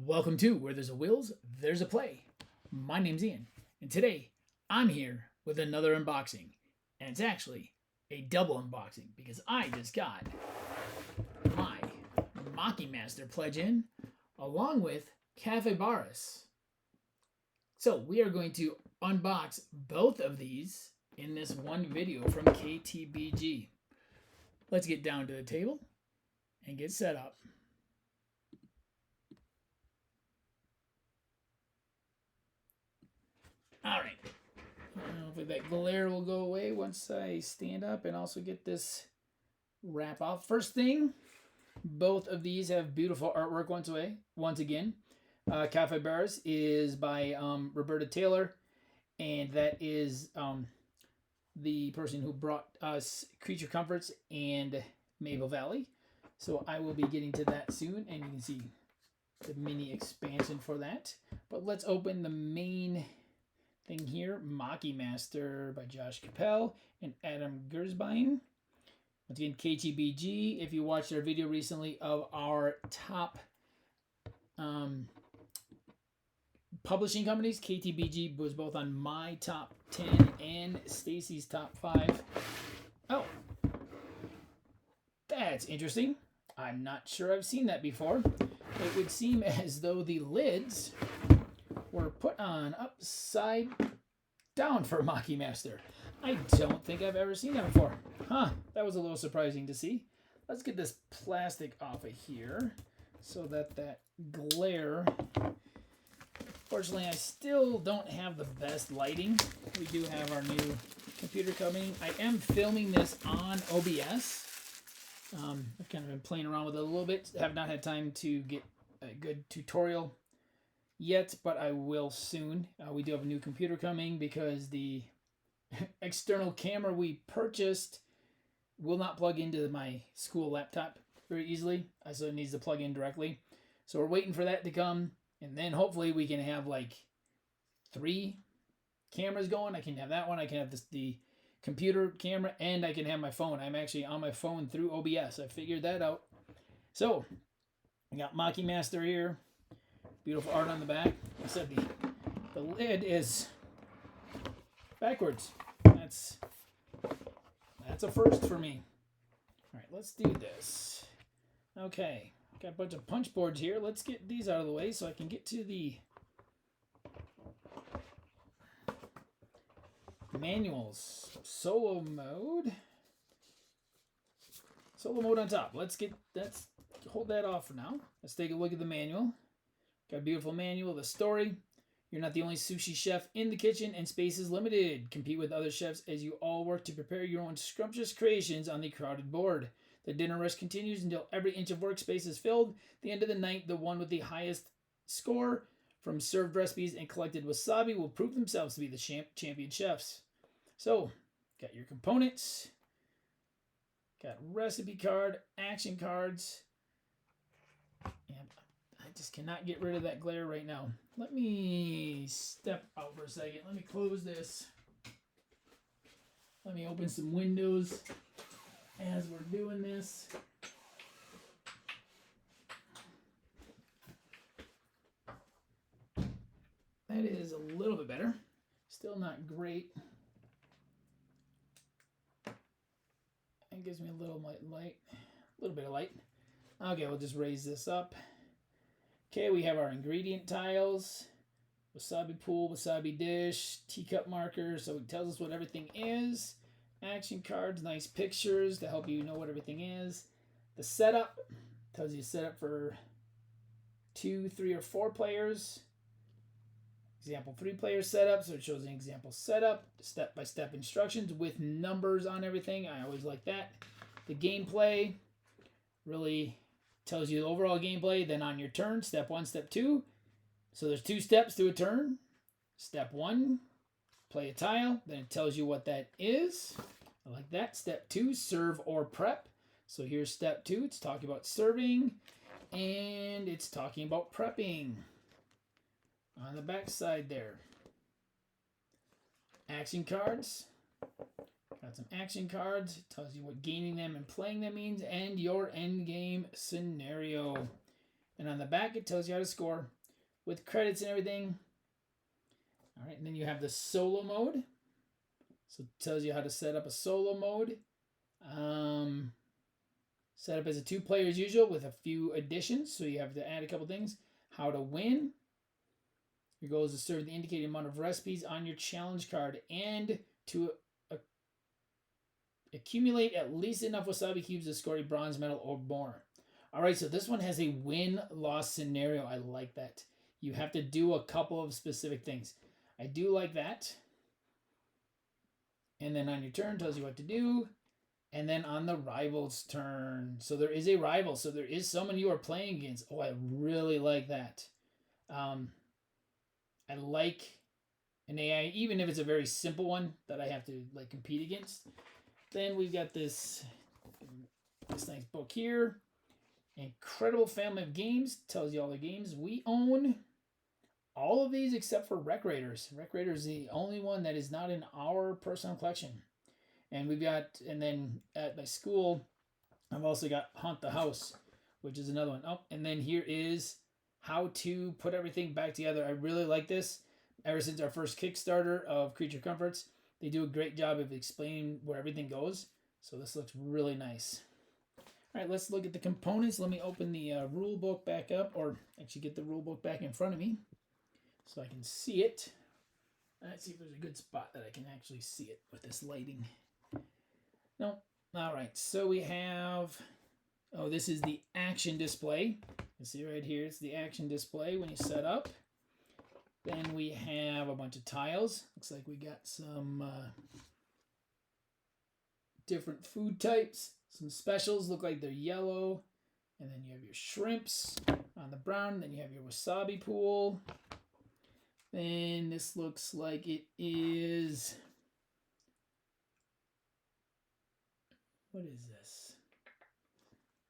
Welcome to Where There's a Wills, There's a Play. My name's Ian, and today I'm here with another unboxing. And it's actually a double unboxing because I just got my Maki Master pledge in along with Café Baras. So we are going to unbox both of these in this one video from KTBG. Let's get down to the table and get set up. All right. Hopefully that glare will go away once I stand up and also get this wrap off. First thing, both of these have beautiful artwork once again. Cafe Baras is by Roberta Taylor, and that is the person who brought us Creature Comforts and Maple Valley. So I will be getting to that soon, and you can see the mini expansion for that. But let's open the main thing here, Maki Master by Josh Capel and Adam Gersbein. Once again, KTBG. If you watched our video recently of our top publishing companies, KTBG was both on my top 10 and Stacy's top 5. Oh, that's interesting. I'm not sure I've seen that before. It would seem as though the lids were put on upside down for Maki Master. I don't think I've ever seen that before. Huh, that was a little surprising to see. Let's get this plastic off of here so that glare... Fortunately, I still don't have the best lighting. We do have our new computer coming. I am filming this on OBS. I've kind of been playing around with it a little bit. Have not had time to get a good tutorial yet, but I will soon. We do have a new computer coming because the external camera we purchased will not plug into my school laptop very easily, so it needs to plug in directly. So we're waiting for that to come, and then hopefully we can have like 3 cameras going. I can have that one, I can have the computer camera, and I can have my phone. I'm actually on my phone through OBS. I figured that out. So I got Maki Master here. Beautiful art on the back. I said the lid is backwards. That's a first for me. All right, let's do this. Okay, got a bunch of punch boards here. Let's get these out of the way so I can get to the manuals. Solo mode on top. Let's hold that off for now. Let's take a look at the manual. Got a beautiful manual. The story: you're not the only sushi chef in the kitchen, and space is limited. Compete with other chefs as you all work to prepare your own scrumptious creations on the crowded board. The dinner rush continues until every inch of workspace is filled. At the end of the night, the one with the highest score from served recipes and collected wasabi will prove themselves to be the champion chefs. So, got your components. Got recipe card, action cards. And I just cannot get rid of that glare right now. Let me step out for a second. Let me close this. Let me open some windows as we're doing this. That is a little bit better. Still not great. It gives me a little little bit of light. Okay, we'll just raise this up. Okay, we have our ingredient tiles, wasabi pool, wasabi dish, teacup markers, so it tells us what everything is. Action cards, nice pictures to help you know what everything is. The setup tells you setup for 2, 3, or 4 players. Example 3-player setup, so it shows an example setup, step-by-step instructions with numbers on everything. I always like that. The gameplay really tells you the overall gameplay. Then on your turn, step 1, step 2. So there's 2 steps to a turn. Step 1, play a tile. Then it tells you what that is. I like that. Step 2, serve or prep. So here's step 2. It's talking about serving, and it's talking about prepping. On the back side there. Action cards. Got some action cards. It tells you what gaining them and playing them means, and your end game scenario. And on the back, it tells you how to score with credits and everything. All right, and then you have the solo mode. So it tells you how to set up a solo mode. Set up as a 2-player as usual with a few additions. So you have to add a couple things. How to win. Your goal is to serve the indicated amount of recipes on your challenge card and to accumulate at least enough wasabi cubes to score a bronze medal or more. All right, so this one has a win-loss scenario. I like that. You have to do a couple of specific things. I do like that. And then on your turn, tells you what to do. And then on the rival's turn. So there is a rival. So there is someone you are playing against. Oh, I really like that. I like an AI, even if it's a very simple one that I have to like compete against. Then we've got this nice book here. Incredible family of games. Tells you all the games. We own all of these except for Wreck Raiders. Wreck Raiders is the only one that is not in our personal collection. And we've got, and then at my school, I've also got Haunt the House, which is another one. Oh, and then here is how to put everything back together. I really like this. Ever since our first Kickstarter of Creature Comforts, they do a great job of explaining where everything goes. So this looks really nice. All right, let's look at the components. Let me open the rule book back up, or actually get the rule book back in front of me so I can see it. Let's see if there's a good spot that I can actually see it with this lighting. No. All right, so we have, oh, this is the action display. You see right here, it's the action display when you set up. Then we have a bunch of tiles. Looks like we got some different food types. Some specials look like they're yellow. And then you have your shrimps on the brown. Then you have your wasabi pool. Then this looks like it is, what is this?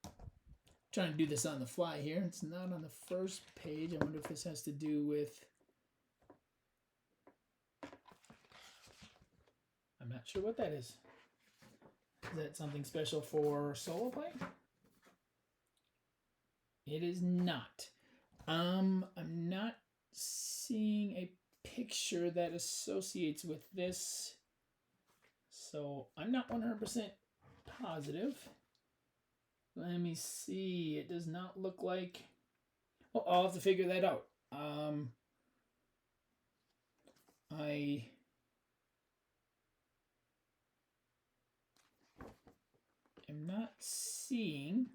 I'm trying to do this on the fly here. It's not on the first page. I wonder if this has to do with, I'm not sure what that is. Is that something special for solo play? It is not. I'm not seeing a picture that associates with this, so I'm not 100% positive. Let me see. It does not look like, oh, I'll have to figure that out. I am not seeing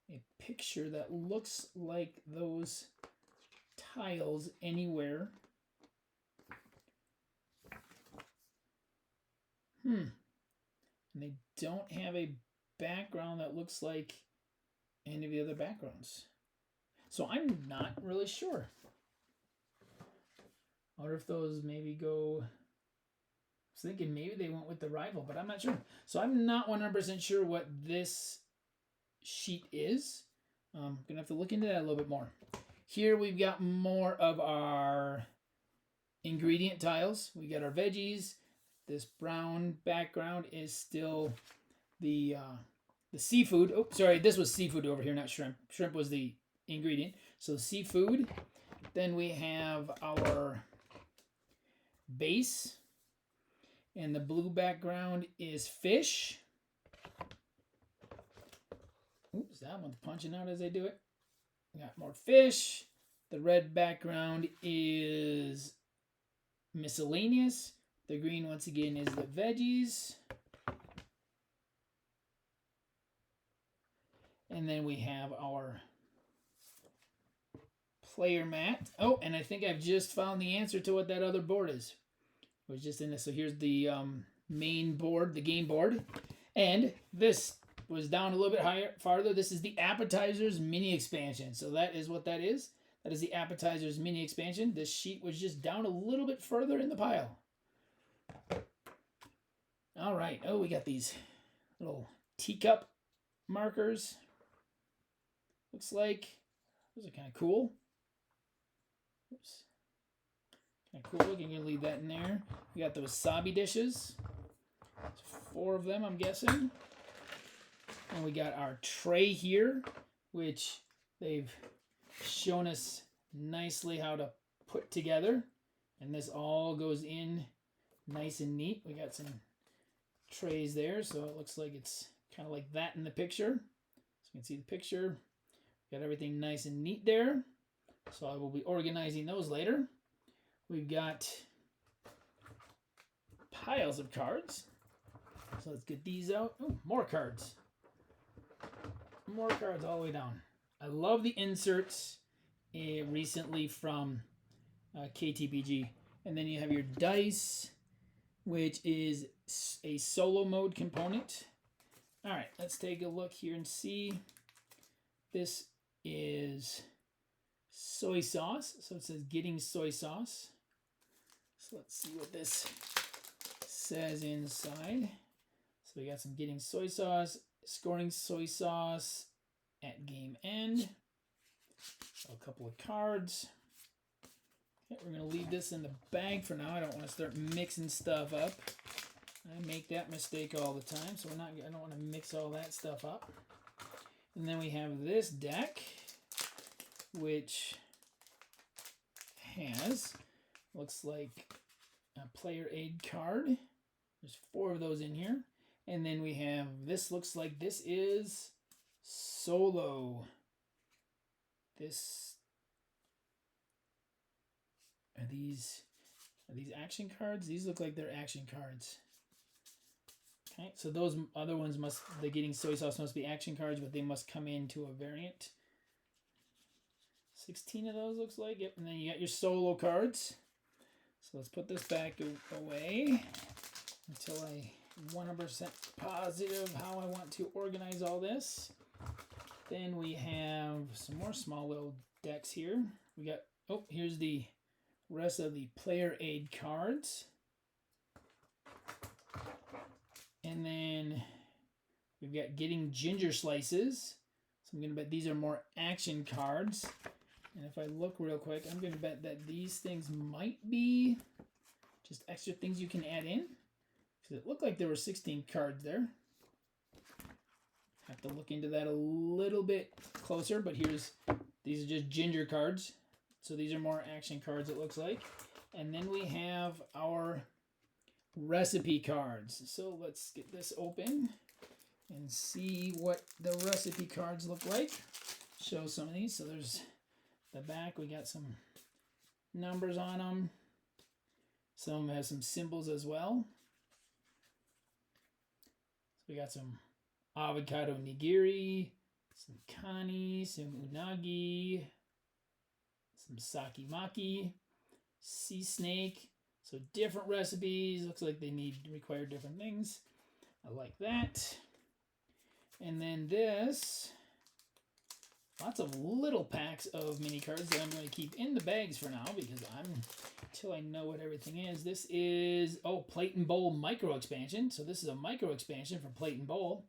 a picture that looks like those tiles anywhere. And they don't have a background that looks like any of the other backgrounds. So I'm not really sure. I wonder if those maybe go, I was thinking maybe they went with the rival, but I'm not sure. So I'm not 100% sure what this sheet is. I'm going to have to look into that a little bit more. Here we've got more of our ingredient tiles. We got our veggies. This brown background is still the seafood. Oh, sorry, this was seafood over here, not shrimp. Shrimp was the ingredient. So seafood. Then we have our base. And the blue background is fish. Oops, that one's punching out as I do it. We got more fish. The red background is miscellaneous. The green, once again, is the veggies. And then we have our player mat. Oh, and I think I've just found the answer to what that other board is. It was just in this. So here's the main board, the game board. And this was down a little bit farther. This is the appetizers mini expansion. So that is what that is. That is the appetizers mini expansion. This sheet was just down a little bit further in the pile. All right. Oh, we got these little teacup markers. Looks like those are kind of cool. Oops. Kind of cool. You can leave that in there. We got the wasabi dishes. There's 4 of them, I'm guessing. And we got our tray here, which they've showing us nicely how to put together. And this all goes in nice and neat. We got some trays there, so it looks like it's kind of like that in the picture. So you can see the picture. Got everything nice and neat there. So I will be organizing those later. We've got piles of cards. So let's get these out. Oh, more cards. More cards all the way down. I love the inserts recently from KTBG. And then you have your dice, which is a solo mode component. All right, let's take a look here and see. This is soy sauce. So it says getting soy sauce. So let's see what this says inside. So we got some getting soy sauce, scoring soy sauce at game end. So a couple of cards. Okay, we're going to leave this in the bag for now. I don't want to start mixing stuff up. I make that mistake all the time, so I don't want to mix all that stuff up. And then we have this deck, which has, looks like a player aid card. There's 4 of those in here. And then we have, this looks like this is solo. Are these action cards? These look like they're action cards. Okay, so those other ones the getting soy sauce must be action cards, but they must come into a variant. 16 of those looks like. Yep, and then you got your solo cards. So let's put this back away until I'm 100% positive how I want to organize all this. Then we have some more small little decks here. We got, oh, here's the rest of the player aid cards. And then we've got getting ginger slices. So I'm going to bet these are more action cards. And if I look real quick, I'm going to bet that these things might be just extra things you can add in. Because it looked like there were 16 cards there. Have to look into that a little bit closer, but these are just ginger cards. So these are more action cards, it looks like. And then we have our recipe cards. So let's get this open and see what the recipe cards look like. Show some of these. So there's the back. We got some numbers on them. Some of them have some symbols as well. So we got some avocado nigiri, some kani, some unagi, some sake maki, sea snake. So different recipes. Looks like they require different things. I like that. And then this, lots of little packs of mini cards that I'm going to keep in the bags for now because until I know what everything is. This is, Plate and Bowl micro expansion. So this is a micro expansion for Plate and Bowl.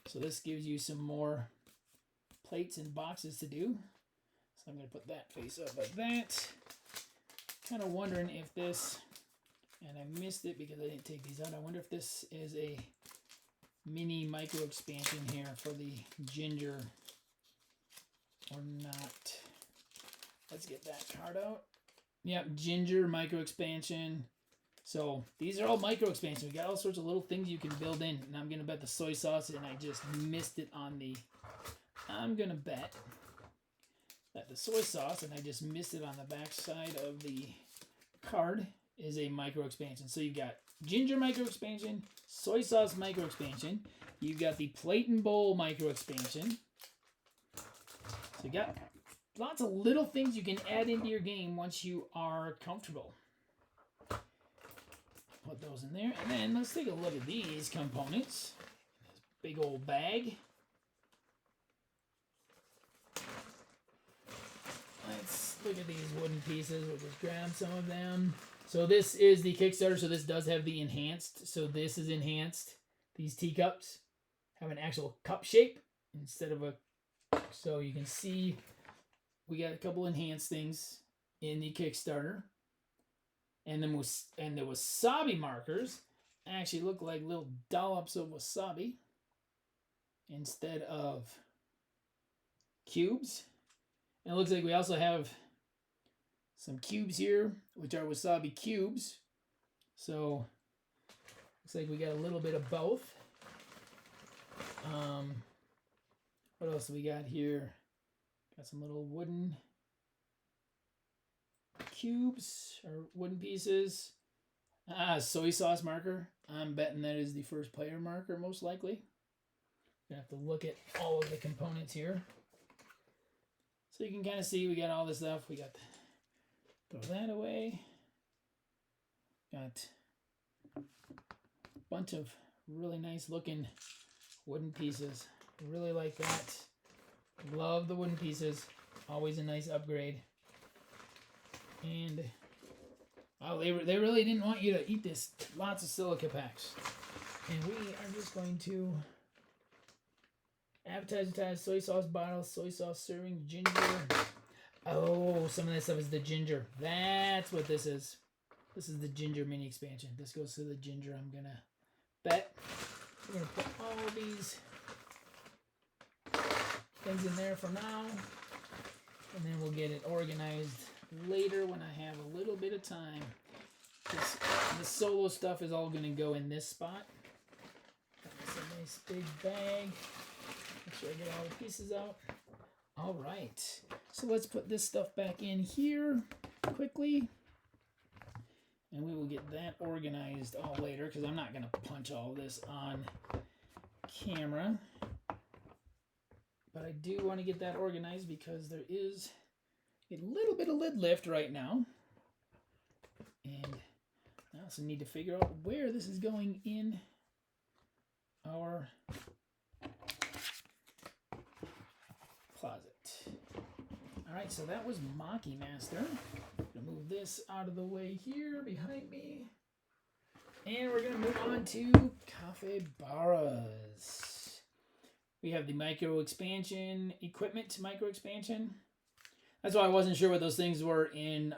So this gives you some more plates and boxes to do. So I'm going to put that face up like that. Kind of wondering if this, and I missed it because I didn't take these out. I wonder if this is a mini micro expansion here for the ginger or not. Let's get that card out. Yep, ginger micro expansion. So these are all micro expansions. We got all sorts of little things you can build in. And I'm going to bet the soy sauce, and I just missed it on the, I'm going to bet that the soy sauce, and I just missed it on the back side of the card, is a micro expansion. So you've got ginger micro expansion, soy sauce micro expansion. You've got the Plate and Bowl micro expansion. So you got lots of little things you can add into your game once you are comfortable. Put those in there. And then let's take a look at these components. This big old bag. Let's look at these wooden pieces. We'll just grab some of them. So this is the Kickstarter. So this does have the enhanced. So this is enhanced. These teacups have an actual cup shape instead of a... So you can see we got a couple enhanced things in the Kickstarter. And then the wasabi markers actually look like little dollops of wasabi instead of cubes. And it looks like we also have some cubes here, which are wasabi cubes. So looks like we got a little bit of both. What else do we got here? Got some little wooden cubes or wooden pieces. Soy sauce marker. I'm betting that is the first player marker, most likely. Gonna have to look at all of the components here. So you can kind of see we got all this stuff. We got, throw that away. Got a bunch of really nice looking wooden pieces. Really like that. Love the wooden pieces. Always a nice upgrade. And oh, they really didn't want you to eat this. Lots of silica packs. And we are just going to appetizer, soy sauce bottle, soy sauce serving, ginger. Oh, some of that stuff is the ginger. That's what this is. This is the ginger mini expansion. This goes to the ginger, I'm gonna bet. We're gonna put all these things in there for now. And then we'll get it organized later when I have a little bit of time. The solo stuff is all gonna go in this spot. That's a nice big bag. Make sure I get all the pieces out. All right, so let's put this stuff back in here quickly. And we will get that organized all later because I'm not going to punch all this on camera. But I do want to get that organized because there is a little bit of lid lift right now. And I also need to figure out where this is going in our closet. All right, so that was Maki Master. Gonna move this out of the way here behind me. And we're gonna move on to Café Baras. We have the micro expansion equipment micro expansion. That's why I wasn't sure what those things were in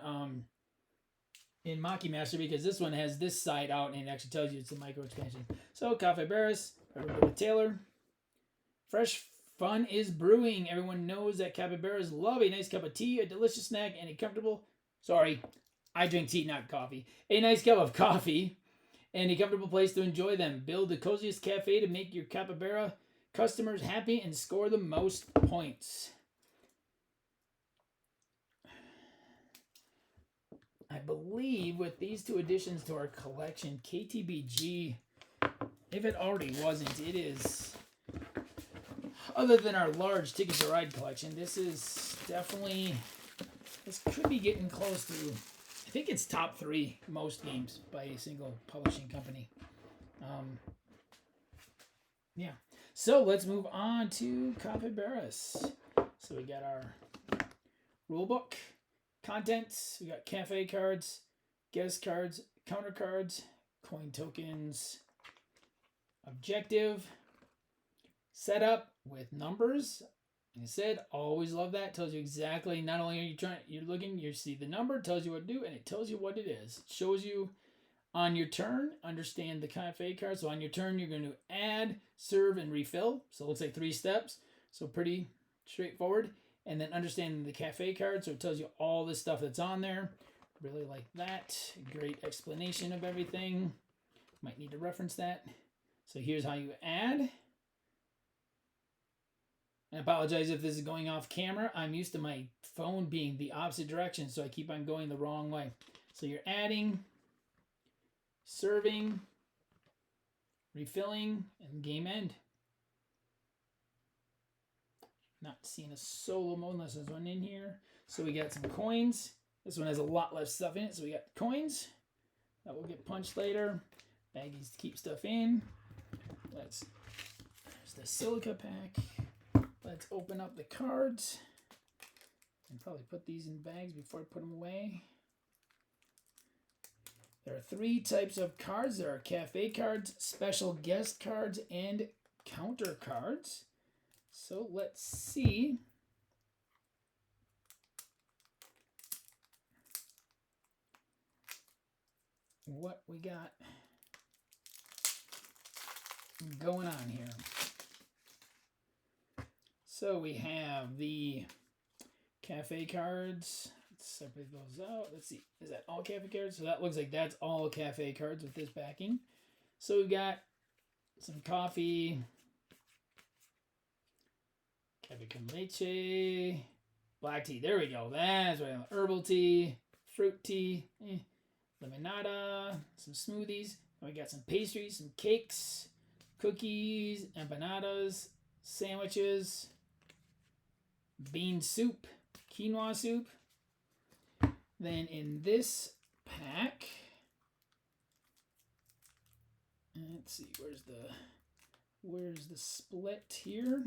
Maki Master, because this one has this side out and it actually tells you it's a micro expansion. So Café Baras, with Taylor. Fresh fun is brewing. Everyone knows that capybaras love a nice cup of tea, a delicious snack, and a comfortable... Sorry, I drink tea, not coffee. A nice cup of coffee and a comfortable place to enjoy them. Build the coziest cafe to make your capybara customers happy and score the most points. I believe with these two additions to our collection, KTBG, if it already wasn't, it is... Other than our large Ticket to Ride collection, this is definitely... This could be getting close to... I think it's top 3 most games by a single publishing company. Yeah. So let's move on to Café Baras. So we got our rulebook, contents. We got cafe cards, guest cards, counter cards, coin tokens, objective, setup with numbers. Like I said, always love that. Tells you exactly, not only are you're looking, you see the number, tells you what to do, and it tells you what it is. It shows you on your turn, understand the cafe card. So on your turn, you're going to add, serve, and refill. So it looks like 3 steps. So pretty straightforward. And then understanding the cafe card. So it tells you all the stuff that's on there. Really like that. Great explanation of everything. Might need to reference that. So here's how you add. I apologize if this is going off camera. I'm used to my phone being the opposite direction, so I keep on going the wrong way. So you're adding, serving, refilling, and game end. Not seeing a solo mode unless there's one in here. So we got some coins. This one has a lot less stuff in it, so we got coins. That will get punched later. Baggies to keep stuff in. There's the silica pack. Let's open up the cards and probably put these in bags before I put them away. There are 3 types of cards. There are cafe cards, special guest cards, and counter cards. So let's see. What we got going on here. So we have the Café cards. Let's separate those out. Let's see. Is that all Café cards? So that looks like that's all Café cards with this backing. So we've got some coffee. Café con leche. Black tea. There we go. That's right. Herbal tea. Fruit tea. Limonada. Some smoothies. And we got some pastries. Some cakes. Cookies. Empanadas. Sandwiches. Bean soup. Quinoa soup. Then in this pack, let's see, where's the split here?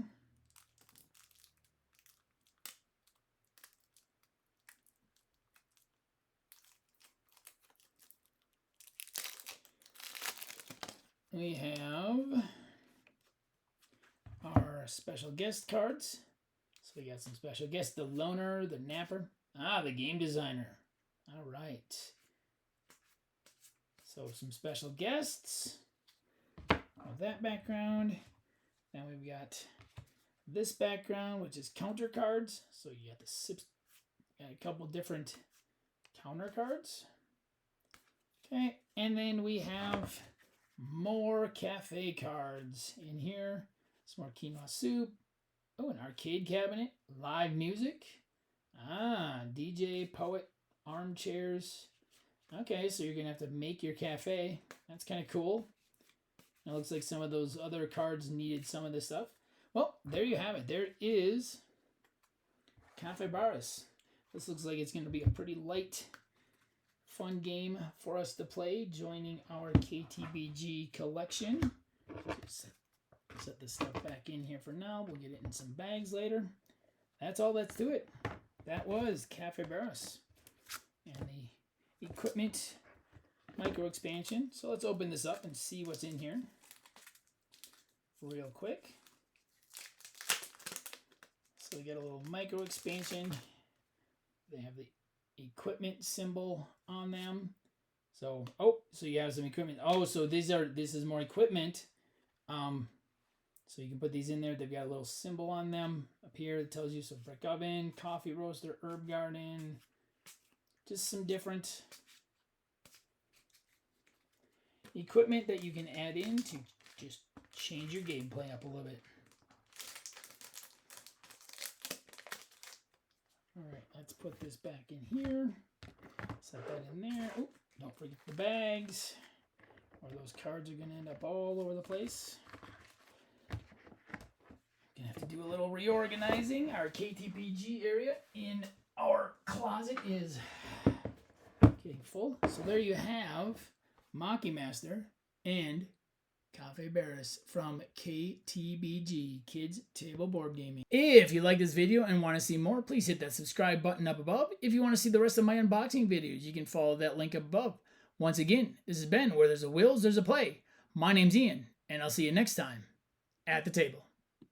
We have our special guest cards. So we got some special guests, the loner, the napper, the game designer. All right. So some special guests with that background. Then we've got this background, which is counter cards. So you got a couple different counter cards. Okay, and then we have more cafe cards in here. Some more quinoa soup. Oh, an arcade cabinet, live music. DJ, poet, armchairs. Okay, so you're going to have to make your cafe. That's kind of cool. It looks like some of those other cards needed some of this stuff. Well, there you have it. There is Café Baras. This looks like it's going to be a pretty light, fun game for us to play, joining our KTBG collection. Set this stuff back in here for now. We'll get it in some bags later. That's all that's to it. That was Café Baras and the equipment micro expansion. So let's open this up and see what's in here real quick. So we got a little micro expansion. They have the equipment symbol on them. So, so you have some equipment. So this is more equipment. So you can put these in there. They've got a little symbol on them up here that tells you, so brick oven, coffee roaster, herb garden, just some different equipment that you can add in to just change your gameplay up a little bit. All right, let's put this back in here. Set that in there. Oh, don't forget the bags, or those cards are going to end up all over the place. Gonna have to do a little reorganizing. Our KTBG area in our closet is getting full. So there you have Maki Master and Café Baras from KTBG, Kids Table Board Gaming. If you like this video and want to see more, please hit that subscribe button up above. If you want to see the rest of my unboxing videos, you can follow that link above. Once again, this has been Where There's a Wills, There's a Play. My name's Ian, and I'll see you next time at the table.